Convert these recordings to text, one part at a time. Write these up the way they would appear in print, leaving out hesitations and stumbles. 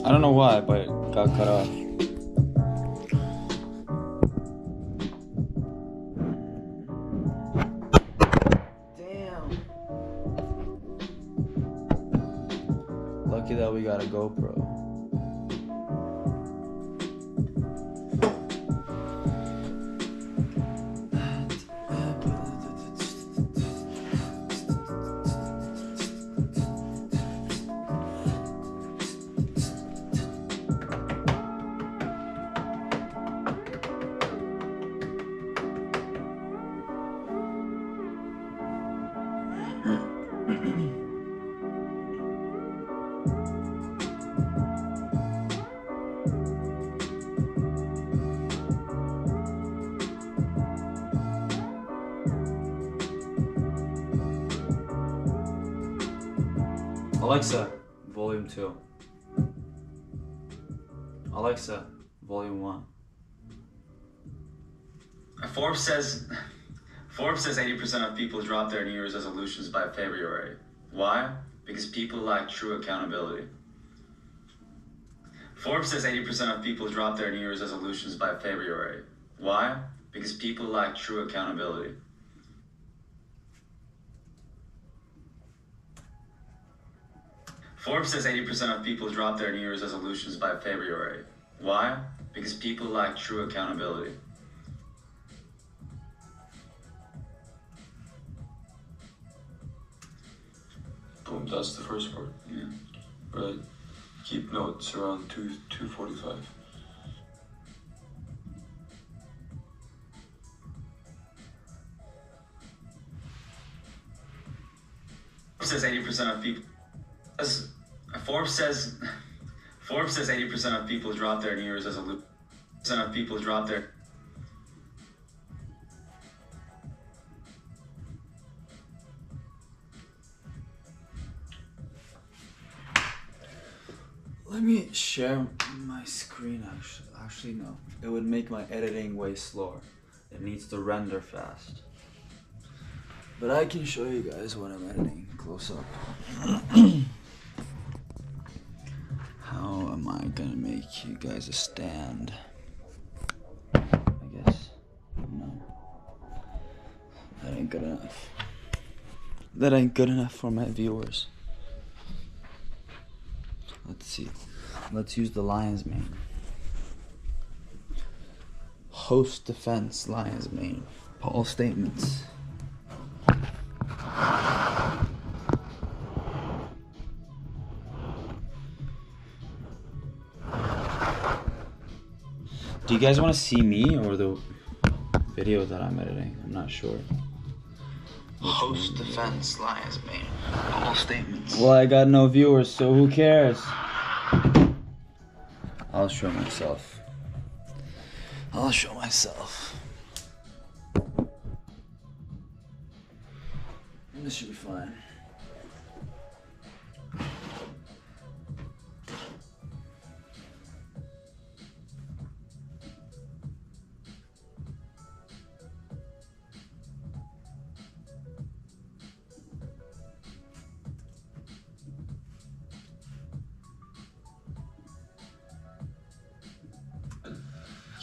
I don't know why, but it got cut off. Damn. Lucky that we got a GoPro. Alexa, volume 2. Alexa, volume 1. Forbes says 80% of people drop their New Year's resolutions by February. Why? Because people lack true accountability. Forbes says 80% of people drop their New Year's resolutions by February. Why? Because people lack true accountability. Forbes says 80% of people drop their New Year's resolutions by February. Why? Because people lack true accountability. Boom, that's the first part. Yeah. Right. Keep notes around 2:45. Forbes says 80% of people. Forbes says 80% of people drop their New Year's resolutions. Of people drop their. Let me share my screen. Actually, no. It would make my editing way slower. It needs to render fast. But I can show you guys what I'm editing close up. How am I gonna make you guys a stand? I guess. No. That ain't good enough. That ain't good enough for my viewers. Let's see. Let's use the lion's mane. Host defense lion's mane. Paul statements. Do you guys want to see me or the video that I'm editing? I'm not sure. Host defense lion's mane. Paul statements. Well, I got no viewers, so who cares? I'll show myself. This should be fine.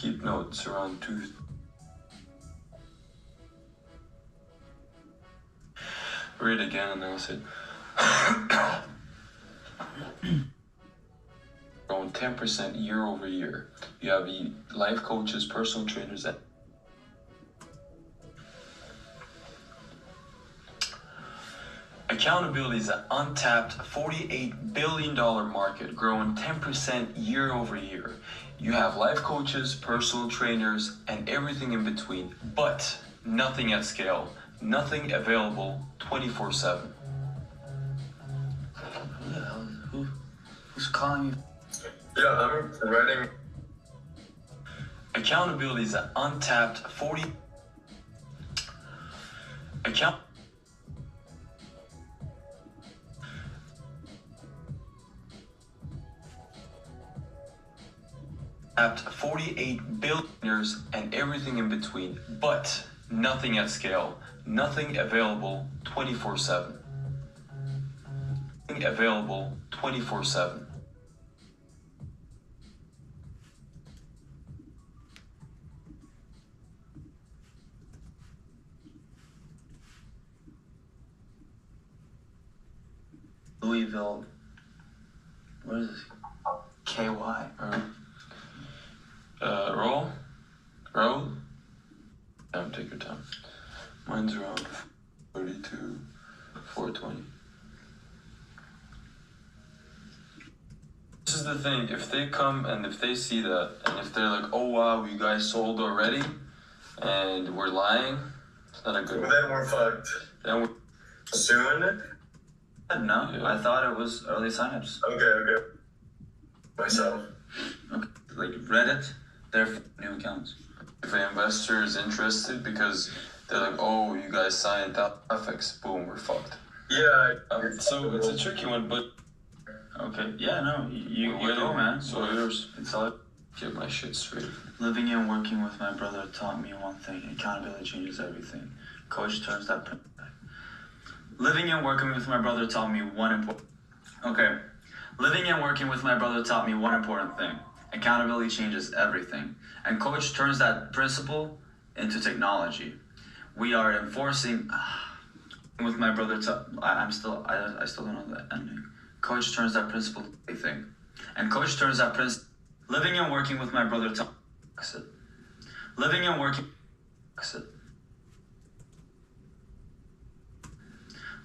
Keep notes around 2. Read again and then I'll say growing 10% year over year. You have life coaches, personal trainers that accountability is an untapped $48 billion market growing 10% year over year. You have life coaches, personal trainers, and everything in between, but nothing at scale, nothing available 24/7. Who the hell? Who's calling me? Yeah, I'm writing. Accountability is an untapped $48 billion and everything in between, but nothing at scale, nothing available 24/7. Available 24/7. Louisville. What is this? KY. Roll. Take your time. Mine's around 32, 420. This is the thing. If they come and if they see that, and if they're like, "Oh wow, you guys sold already," and we're lying, it's not a good. Well, then we're fucked. Then we're Soon? No, Yeah. I thought it was early signups. Okay. Myself. Okay, like Reddit, they're new accounts. if an investor is interested because they're like, "Oh, you guys signed that affix, boom, we're fucked." Yeah. So it's a tricky one, but Okay, yeah, no, you Wait, go, man. So yours, it's all get my shit straight. Living and working with my brother taught me one thing: accountability changes everything. Coach turns that. Living and working with my brother taught me one important. Okay, living and working with my brother taught me one important thing: accountability changes everything. And Coach turns that principle into technology. We are enforcing. With my brother, I still don't know the ending. Coach turns that principle to everything, and Coach turns that principle. Living and working with my brother taught me. Living and working.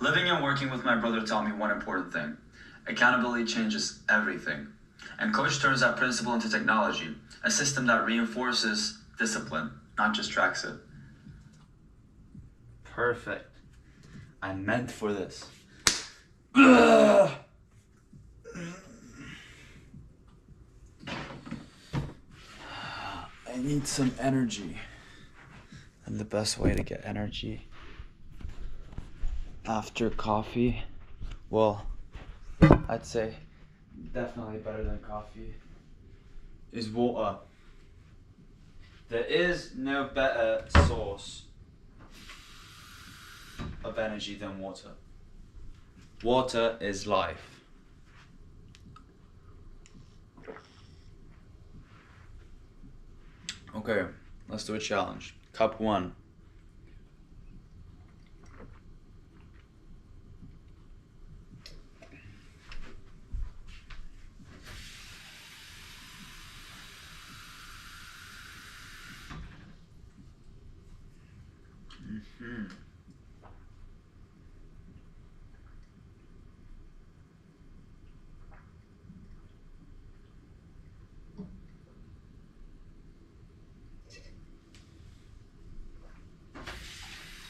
Living and working with my brother taught me one important thing: accountability changes everything. And Coach turns that principle into technology, a system that reinforces discipline, not just tracks it. Perfect. I'm meant for this. I need some energy. And the best way to get energy after coffee, well, I'd say definitely better than coffee, is water. There is no better source of energy than water. Water is life. Okay, let's do a challenge. Cup 1.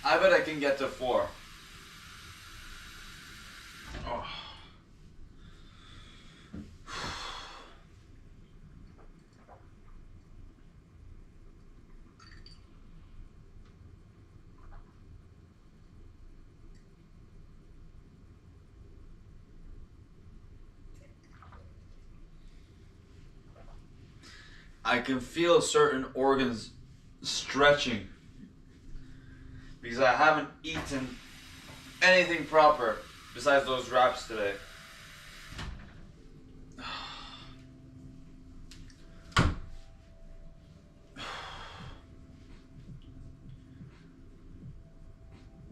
I bet I can get to 4. Oh. I can feel certain organs stretching because I haven't eaten anything proper besides those wraps today.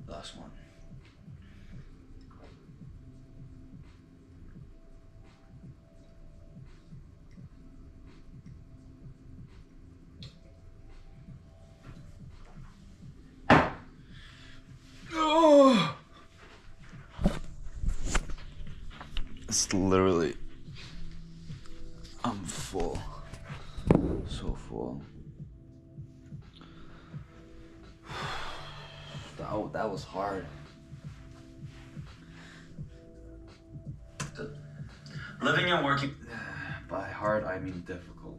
Last one. It's literally, I'm full, so full. That was hard. Living and working, by hard I mean difficult.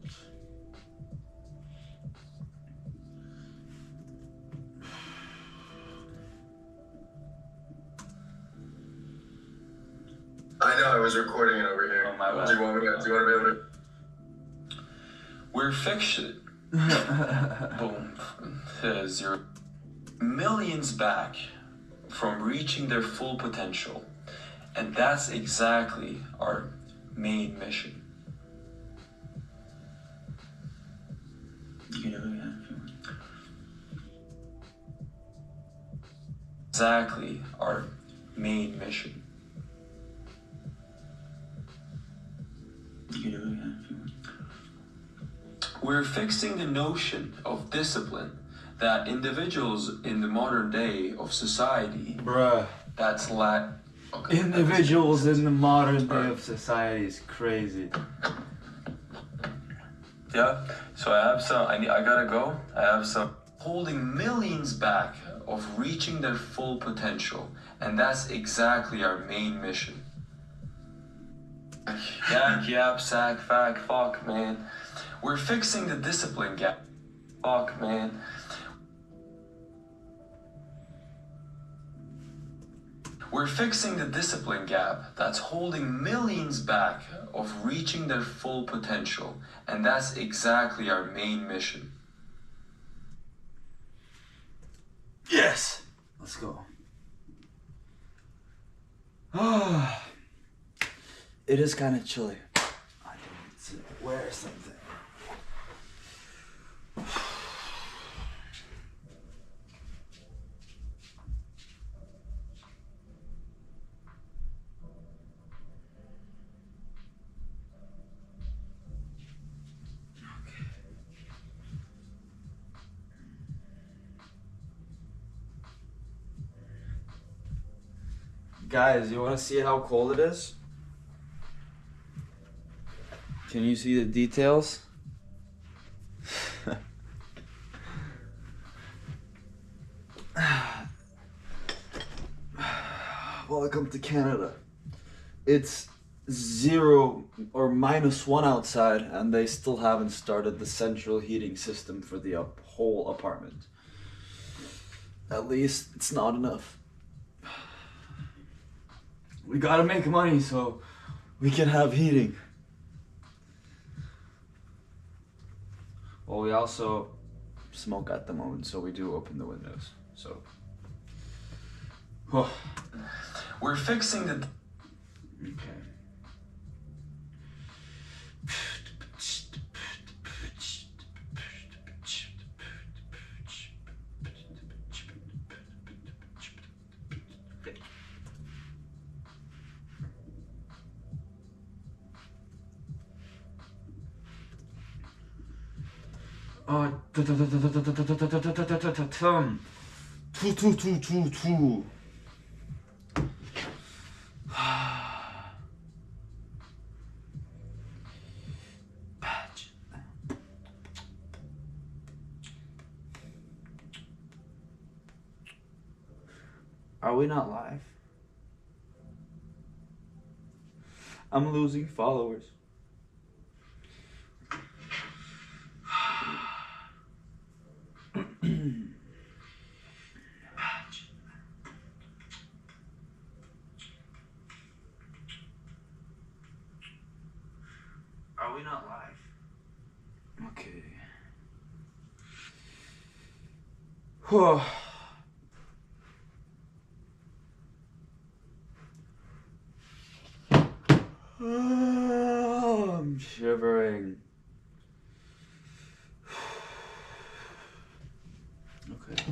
I know, I was recording it over here. Oh, my bad. Do you want to be able to? We're fiction. Boom. 0. Millions back from reaching their full potential. And that's exactly our main mission. You can do it again if you want. Exactly our main mission. We're fixing the notion of discipline that individuals in the modern day of society Bruh. that's okay, Individuals in the modern day Alright. of society is crazy. Yeah, so I have some, I gotta go. I have some holding millions back of reaching their full potential. And that's exactly our main mission. Yak, yap, sack, fack, fuck, man. We're fixing the discipline gap. Fuck, man. We're fixing the discipline gap that's holding millions back of reaching their full potential. And that's exactly our main mission. Yes! Let's go. It is kind of chilly. I need to wear something. Guys, you want to see how cold it is? Can you see the details? Welcome to Canada. It's 0 or -1 outside, and they still haven't started the central heating system for the whole apartment. At least it's not enough. We gotta make money so we can have heating. Well, we also smoke at the moment, so we do open the windows. So, We're fixing the okay. Two. Are we not live? I'm losing followers. Are we not live? Okay. Whew. I'm shivering. Okay.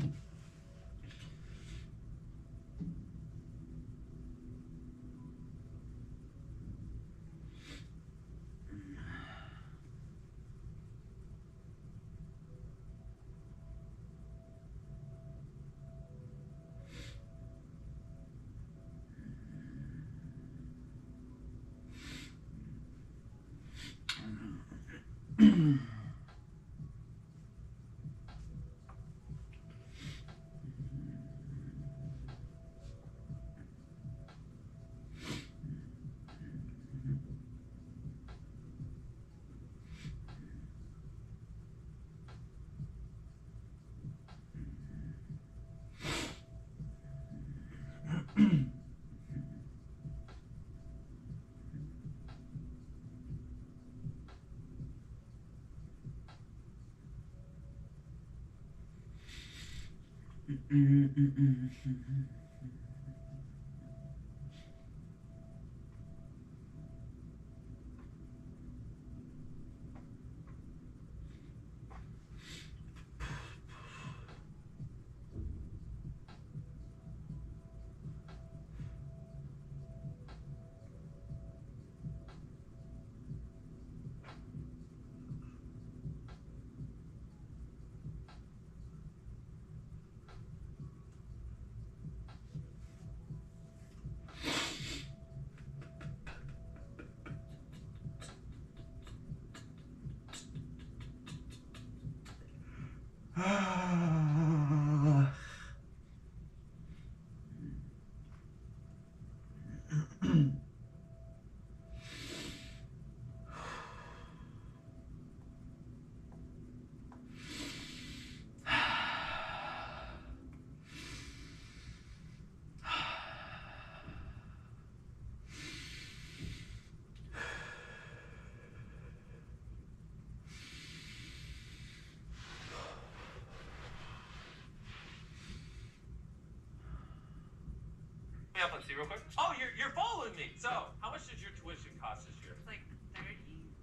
Up and see real quick. Oh, you're following me. So, how much did your tuition cost this year? Like 30.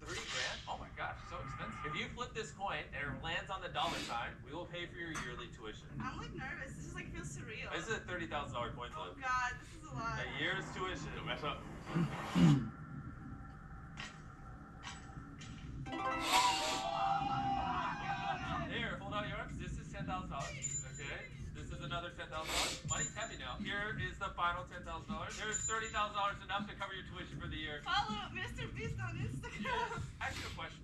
30 grand? Oh my gosh, so expensive. If you flip this coin and it lands on the dollar sign, we will pay for your yearly tuition. I'm like nervous. This just like feels surreal. This is a $30,000 coin Oh flip. god, this is a lot. A year's tuition. Don't mess up. Here, hold out yours. This is $10,000. Okay. This is another $10,000. Money's heavy now. Here is the final $10,000. There's $30,000 enough to cover your tuition for the year. Follow Mr. Beast on Instagram. Ask you a question.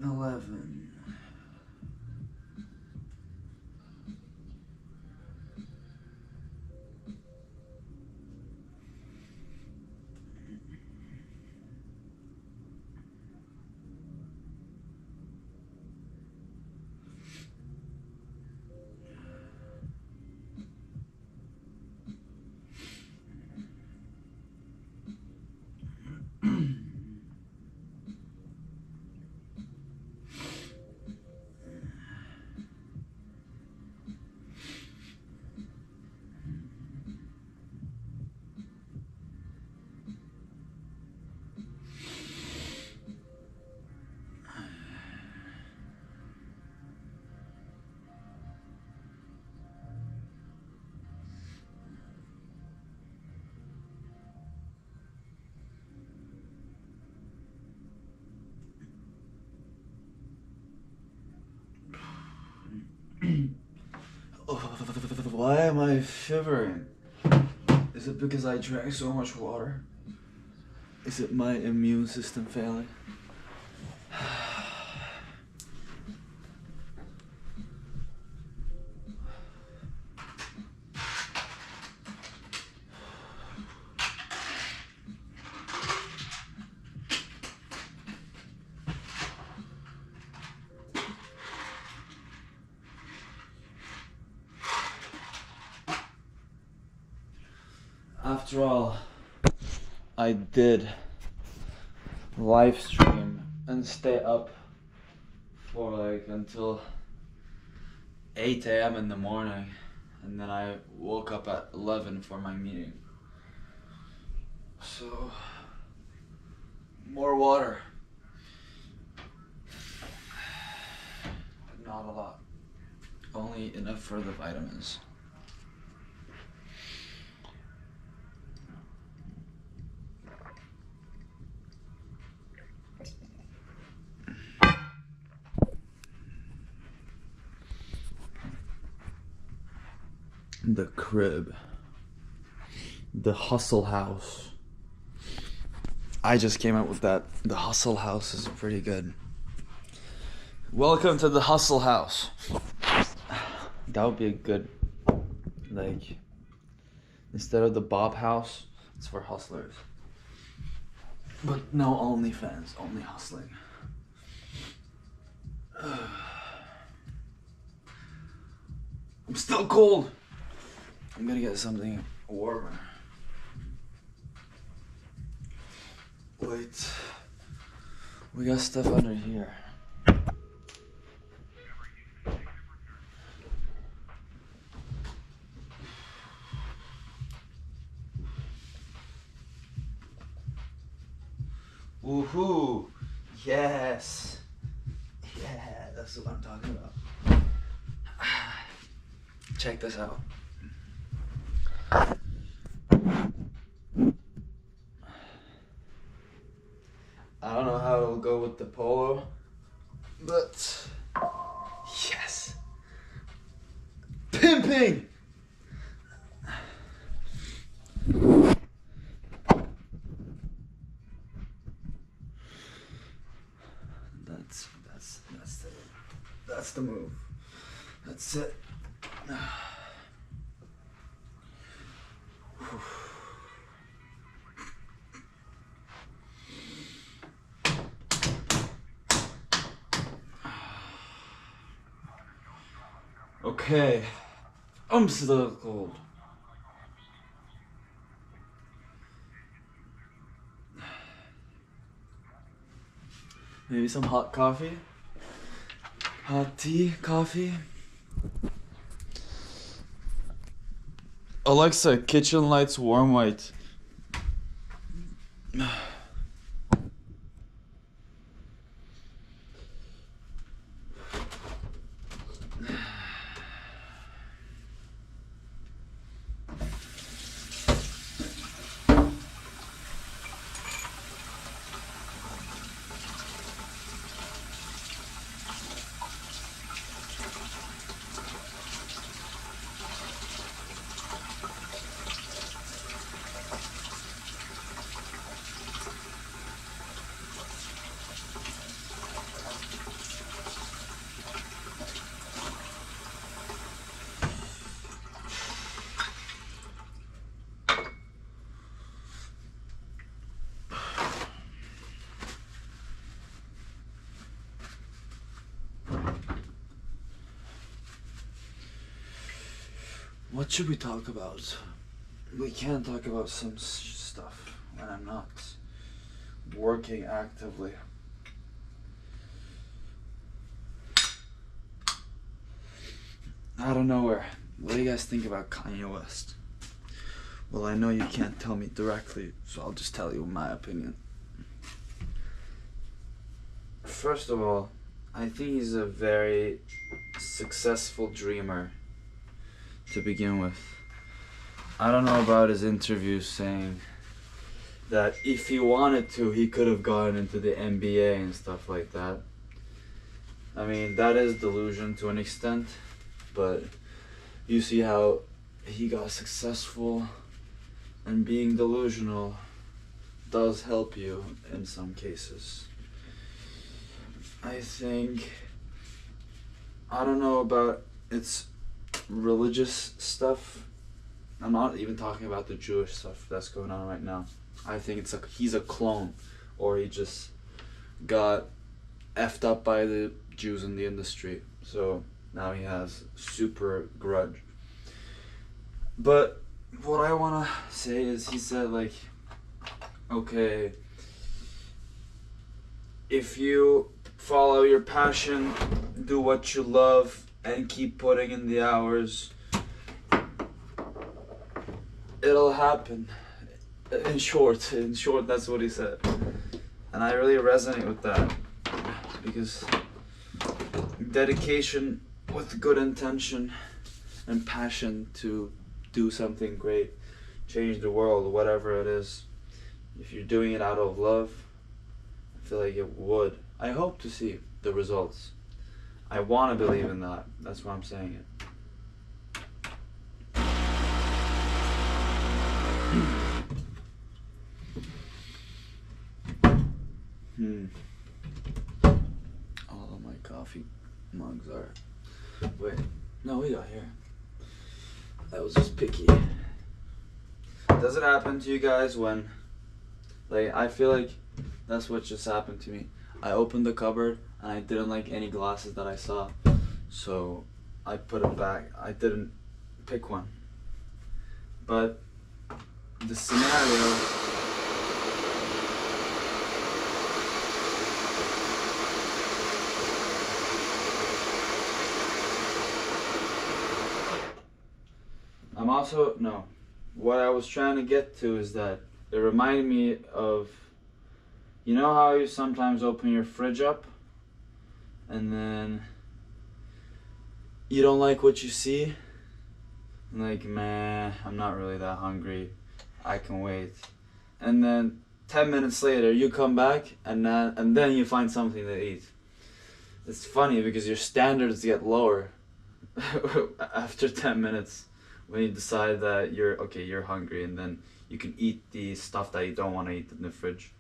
$11. Why am I shivering? Is it because I drank so much water? Is it my immune system failing? After all, I did live stream and stay up for like until 8 a.m. in the morning, and then I woke up at 11 for my meeting. So, more water, but not a lot, only enough for the vitamins. The crib. The Hustle House. I just came up with that. The Hustle House is pretty good. Welcome to the Hustle House. That would be a good, like, instead of the Bob House, it's for hustlers. But no OnlyFans, only hustling. I'm still cold. I'm gonna get something warmer. Wait. We got stuff under here. Woohoo! Yes! Yeah, that's what I'm talking about. Check this out. I don't know how it'll go with That's the move. That's it. Okay. I'm still cold. Maybe some hot coffee? Hot tea, coffee? Alexa, kitchen lights warm white. What should we talk about? We can't talk about some stuff when I'm not working actively. Out of nowhere, what do you guys think about Kanye West? Well, I know you can't tell me directly, so I'll just tell you my opinion. First of all, I think he's a very successful dreamer to begin with. I don't know about his interviews saying that if he wanted to, he could have gone into the NBA and stuff like that. I mean, that is delusion to an extent, but you see how he got successful, and being delusional does help you in some cases. I think, I don't know about its religious stuff. I'm not even talking about the Jewish stuff that's going on right now. I think it's he's a clone, or he just got effed up by the Jews in the industry, so now he has super grudge. But what I want to say is, he said, like, okay, if you follow your passion, do what you love, and keep putting in the hours, it'll happen. In short, that's what he said. And I really resonate with that, because dedication with good intention and passion to do something great, change the world, whatever it is, if you're doing it out of love, I feel like it would. I hope to see the results. I want to believe in that. That's why I'm saying it. All of my coffee mugs are... Wait, no, we got here. I was just picky. Does it happen to you guys when... Like, I feel like that's what just happened to me. I opened the cupboard and I didn't like any glasses that I saw, so I put them back. I didn't pick one. But the scenario... I'm also... No. What I was trying to get to is that it reminded me of... You know how you sometimes open your fridge up and then you don't like what you see? And like, man, I'm not really that hungry. I can wait. And then 10 minutes later you come back and then you find something to eat. It's funny because your standards get lower after 10 minutes when you decide that you're hungry, and then you can eat the stuff that you don't want to eat in the fridge.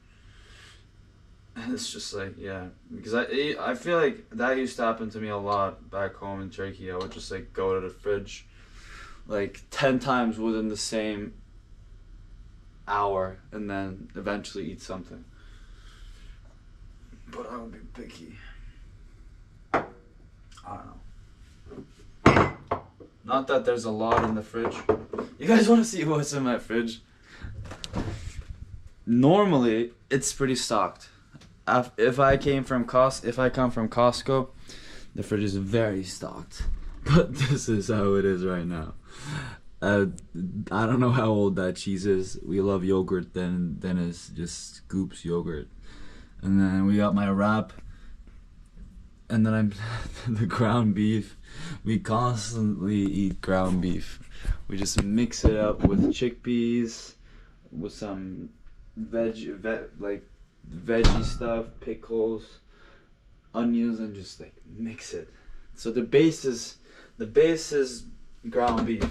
And it's just like, yeah, because I feel like that used to happen to me a lot back home in Turkey. I would just like go to the fridge like 10 times within the same hour, and then eventually eat something. But I would be picky. I don't know. Not that there's a lot in the fridge. You guys want to see what's in my fridge? Normally, it's pretty stocked. If I come from Costco, the fridge is very stocked. But this is how it is right now. I don't know how old that cheese is. We love yogurt. Then it's just Scoops yogurt, and then we got my wrap, and then I'm the ground beef. We constantly eat ground beef. We just mix it up with chickpeas, with some veggie stuff, pickles, onions, and just like mix it. So the base is ground beef,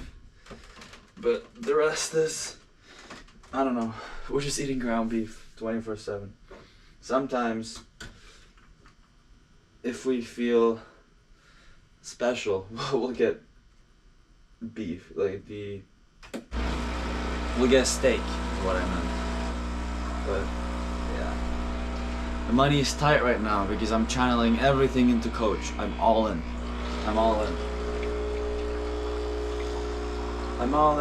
but the rest is, I don't know. We're just eating ground beef 24/7. Sometimes, if we feel special, we'll get beef, we'll get steak, is what I meant. But yeah, the money is tight right now because I'm channeling everything into Coach. I'm all in. I'm all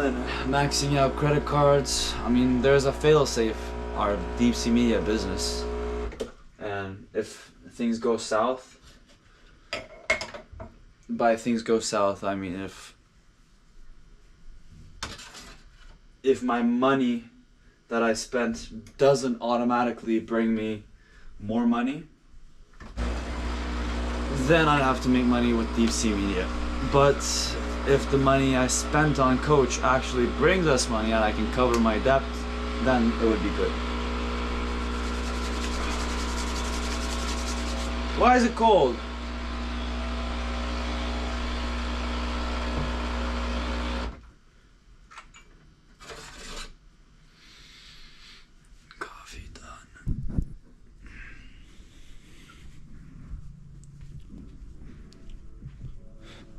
in, maxing out credit cards. I mean, there's a fail-safe, our Deep Sea Media business. And if things go south, by things go south, I mean if my money that I spent doesn't automatically bring me more money, then I'd have to make money with Deep Sea Media. But if the money I spent on Coach actually brings us money and I can cover my debt, then it would be good. Why is it cold? Coffee done.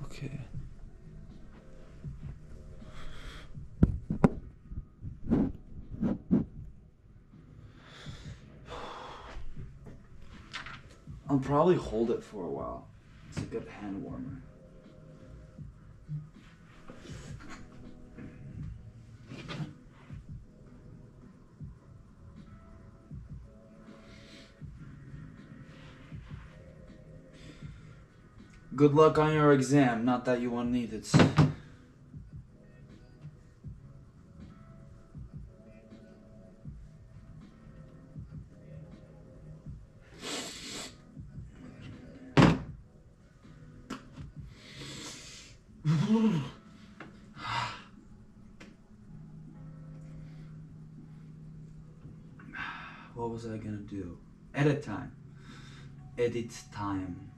Okay. I'll probably hold it for a while. It's a good hand warmer. Good luck on your exam, not that you won't need it. What was I gonna do? Edit time. Edit time.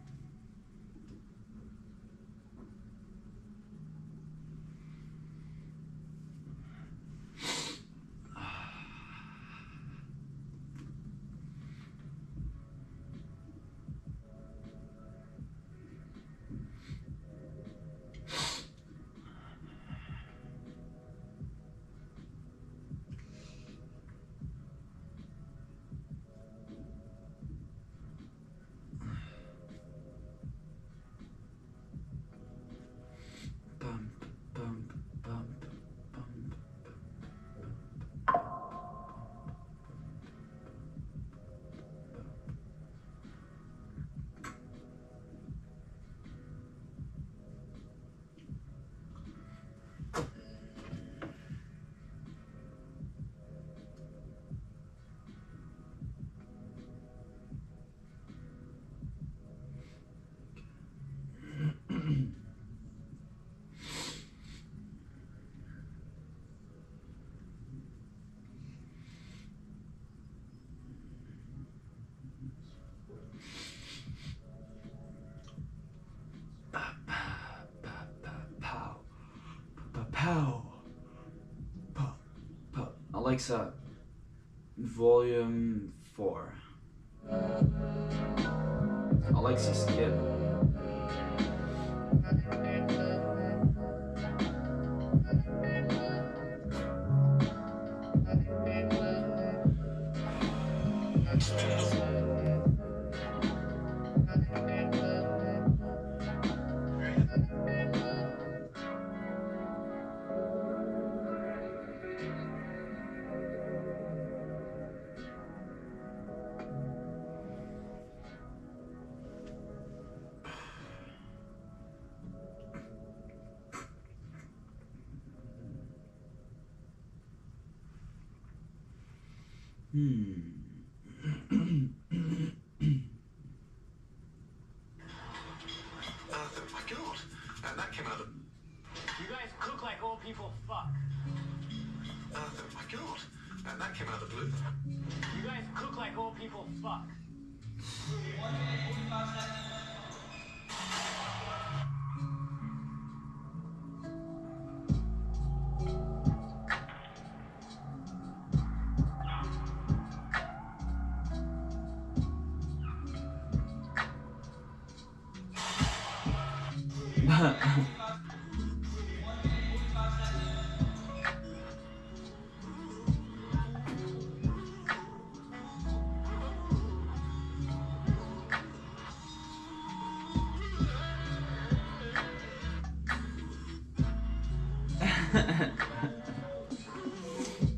Alexa, volume 4. Alexa, skip. My God, and that came out of. You guys cook like old people fuck. My God, and that came out of the blue. You guys cook like old people fuck.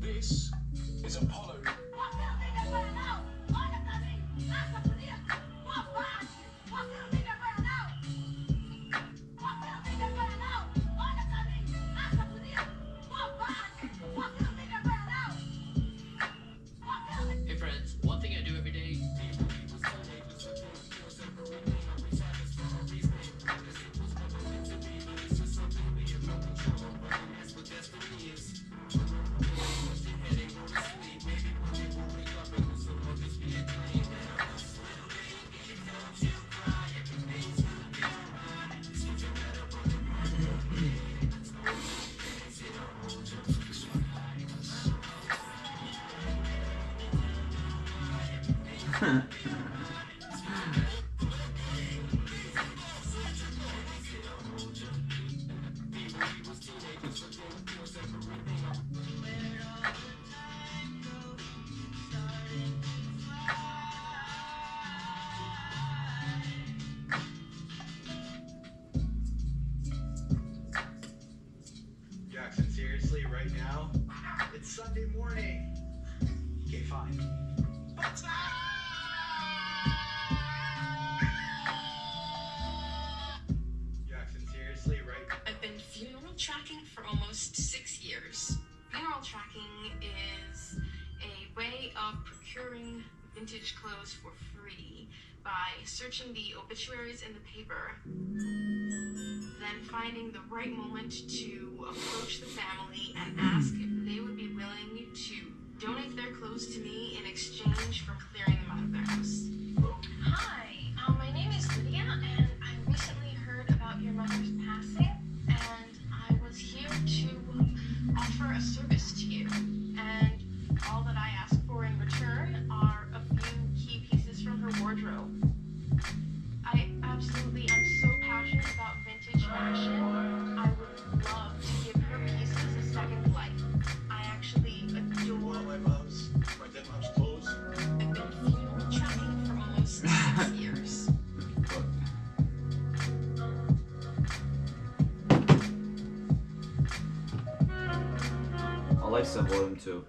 This is Apollo. Hey friends, one thing I do every day. Jackson, seriously, right now? It's Sunday morning. Okay, fine. Jackson, seriously, right? I've been funeral tracking for almost 6 years. Funeral tracking is a way of procuring vintage clothes for free by searching the obituaries in the paper, then finding the right moment to approach the family and ask if they would be willing to donate their clothes to me in exchange for clearing them out of their house. Hi, my name is Lydia, and I recently heard about your mother's passing, and I was here to offer a service to you. And all that I ask for in return are a few key pieces from her wardrobe. I absolutely am so passionate about vintage fashion. I would love to give her pieces a second life. I actually adore My dead mom's clothes. I've been funeral tracking for almost 6 years. Alexa, volume 2.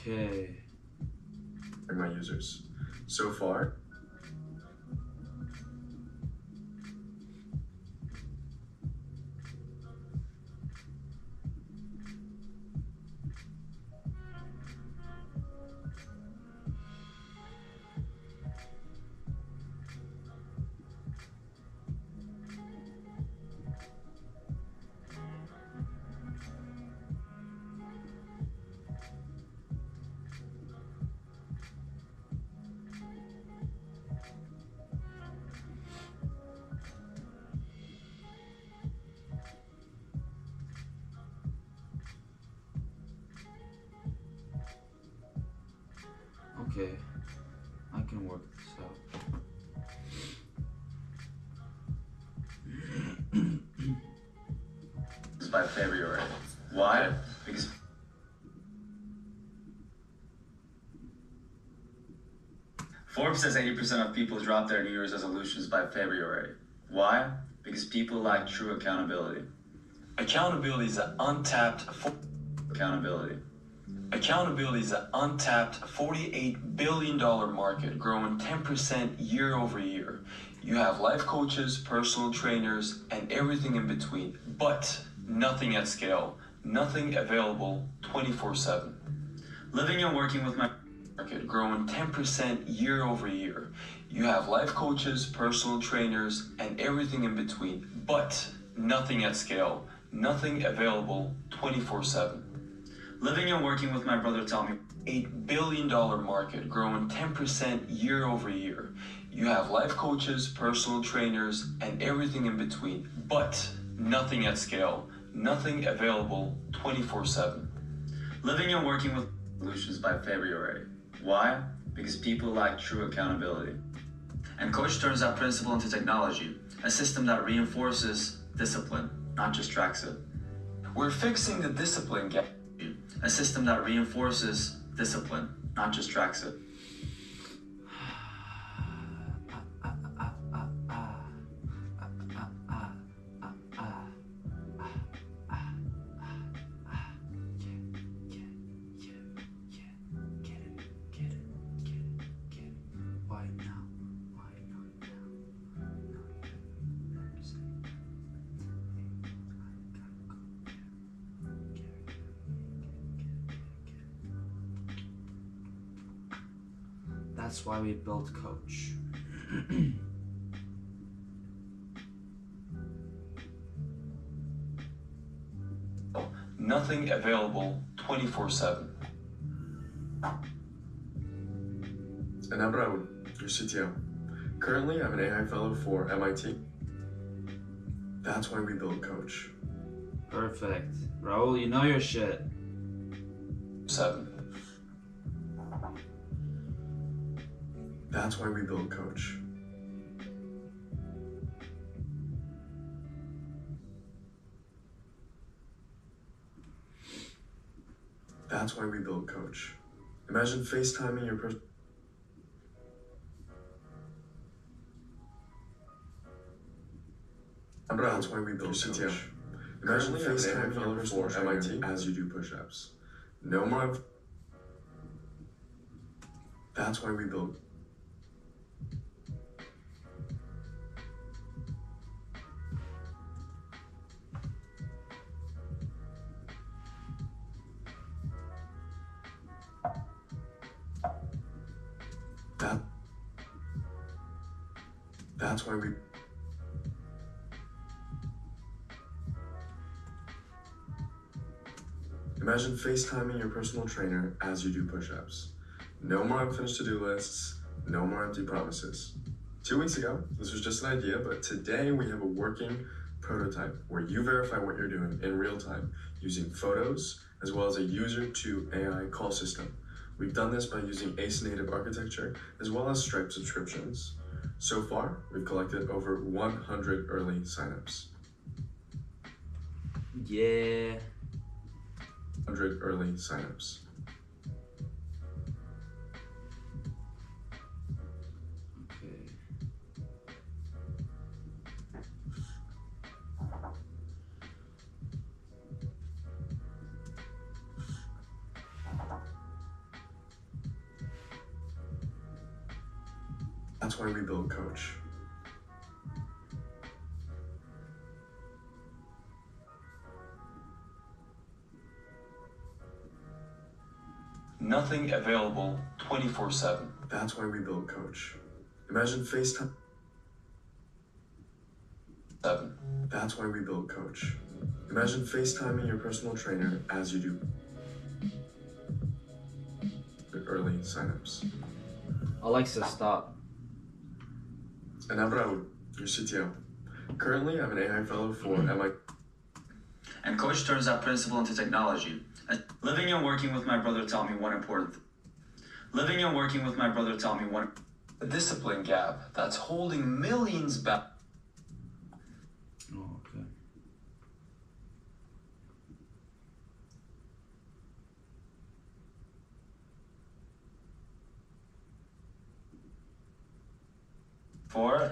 Okay. my users. So far, Okay, I can work this out. By February. Why? Because Forbes says 80% of people drop their New Year's resolutions by February. Why? Because people lack true accountability. Accountability is an untapped Accountability. Accountability is an untapped $48 billion market growing 10% year over year. You have life coaches, personal trainers, and everything in between, but nothing at scale, nothing available 24/7. Living and working with my Market growing 10% year over year. You have life coaches, personal trainers, and everything in between, but nothing at scale, nothing available 24/7. Living and working with my brother taught me $8 billion market growing 10% year over year. You have life coaches, personal trainers, and everything in between, but nothing at scale, nothing available 24/7. living and working with solutions by February. Why? Because people lack true accountability. And Coach turns that principle into technology, a system that reinforces discipline, not just tracks it. We're fixing the discipline gap. A system that reinforces discipline, not just tracks it. Why now? Why not now? That's why we built Coach. Nothing available 24/7. and I'm Raul, your CTO. Currently, I'm an AI fellow for MIT. That's why we built Coach. Perfect. Raul, you know your shit. 7. That's why we built Coach. That's why we built Coach. Imagine FaceTiming your person. That's why we built CTO. Imagine FaceTiming your person for MIT as you do push-ups. No more. That's why we built. That's why we. Imagine FaceTiming your personal trainer as you do push-ups. No more unfinished to-do lists, no more empty promises. 2 weeks ago, this was just an idea, but today we have a working prototype where you verify what you're doing in real time using photos as well as a user-to-AI call system. We've done this by using ACE native architecture as well as Stripe subscriptions. So far, we've collected over 100 early signups. Yeah. 100 early signups. Okay. That's why we build Coach. Nothing available 24/7. That's why we build Coach. Imagine FaceTime. 7. That's why we build Coach. Imagine FaceTiming your personal trainer as you do early signups. Alexa, stop. And I'm Raul, your CTO. Currently, I'm an AI fellow for MIT. And Coach turns that principle into technology. Living and working with my brother taught me one important thing. Living and working with my brother taught me one. A discipline gap that's holding millions back. Oh, okay.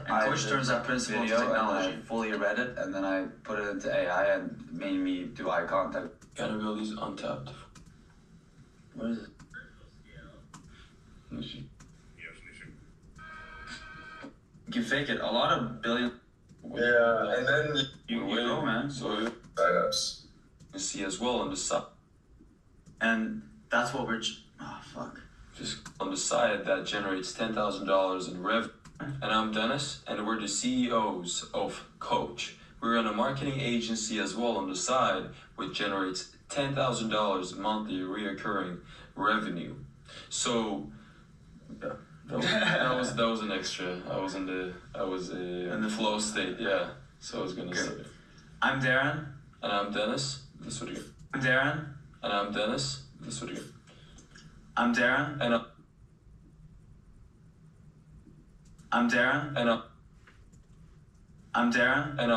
And Coach turns that principle into technology. I fully read it, and then I put it into AI and made me do eye contact. Accountability is untapped. What is it? You can fake it. A lot of billion. Yeah, and then You go, man. So signups. you see as well on the side. And that's what we're. Oh, fuck. Just on the side that generates $10,000 in revenue. And I'm Dennis, and we're the CEOs of Coach. We run a marketing agency as well on the side, which generates $10,000 monthly reoccurring revenue. So, yeah, that was an extra. I was in the flow state, yeah. So I was gonna say. I'm Darren. And I'm Dennis. This would you. I'm Darren. And I'm Dennis. This would you. I'm Darren. And I'm Darren. and I'm Darren. and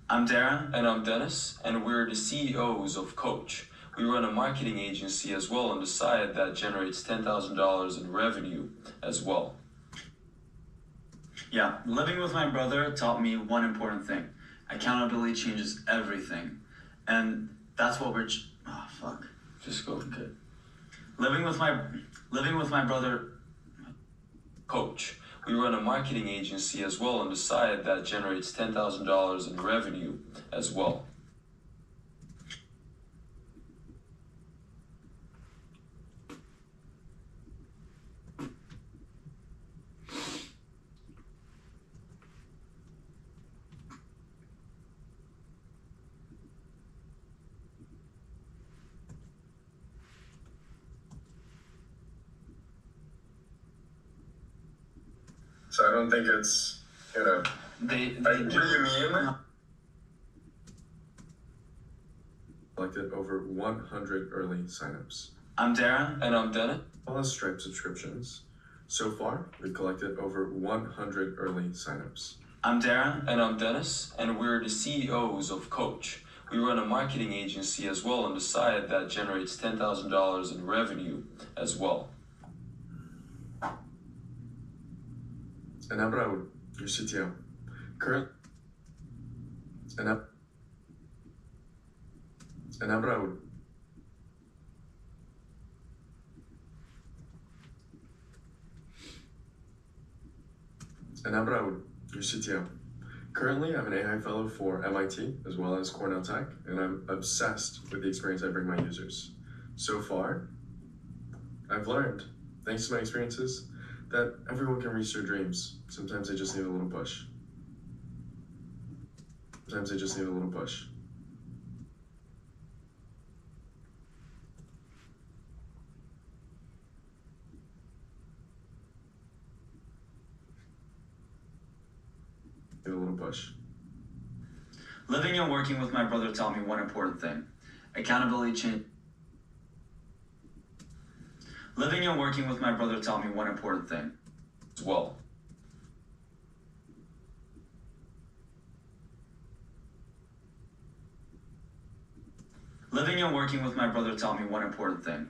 I'm Darren. And I'm Dennis, and we're the CEOs of Coach. We run a marketing agency as well on the side that generates $10,000 in revenue as well. Yeah, living with my brother taught me one important thing. Accountability changes everything. And that's what we're... Oh, fuck. Just go. Okay. Living with my brother... Coach. We run a marketing agency as well on the side that generates $10,000 in revenue as well. So I don't think it's, They what do. do you mean? Collected over 100 early signups, I'm Darren. And I'm Dennis. all as Stripe subscriptions. So far, we've collected over 100 early signups. I'm Darren. And I'm Dennis, and we're the CEOs of Coach. We run a marketing agency as well on the side that generates $10,000 in revenue as well. And I'm Raul, your CTO. And I'm Raul. And I'm Raul, your CTO. Currently, I'm an AI fellow for MIT as well as Cornell Tech, and I'm obsessed with the experience I bring my users. So far, I've learned, thanks to my experiences, that everyone can reach their dreams. Sometimes they just need a little push. Sometimes they just need a little push. Need a little push. Living and working with my brother taught me one important thing. Accountability change. Living and working with my brother taught me one important thing as well. Living and working with my brother taught me one important thing.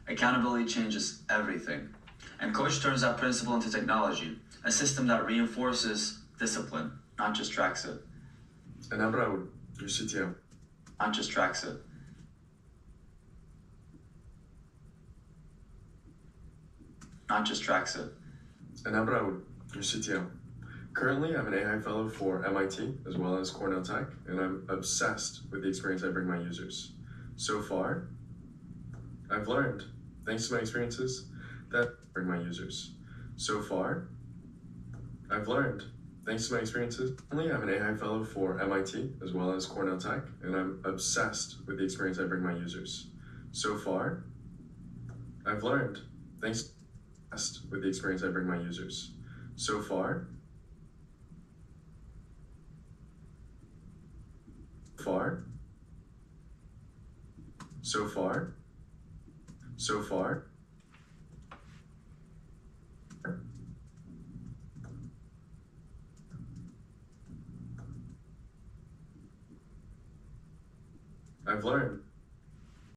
Accountability changes everything. And Coach turns that principle into technology, a system that reinforces discipline, not just tracks it. And I'm Raul, your CTO. Not just tracks it. not just Tracksuit. And now Raul, your CTO. Currently, I'm an AI fellow for MIT as well as Cornell Tech, and I'm obsessed with the experience I bring my users. So far, I've learned, thanks to my experiences, that I bring my users. So far, I've learned, thanks to my experiences. Currently, I'm an AI fellow for MIT as well as Cornell Tech, and I'm obsessed with the experience I bring my users. So far, I've learned, thanks with the experience I bring my users. So far, so far, I've learned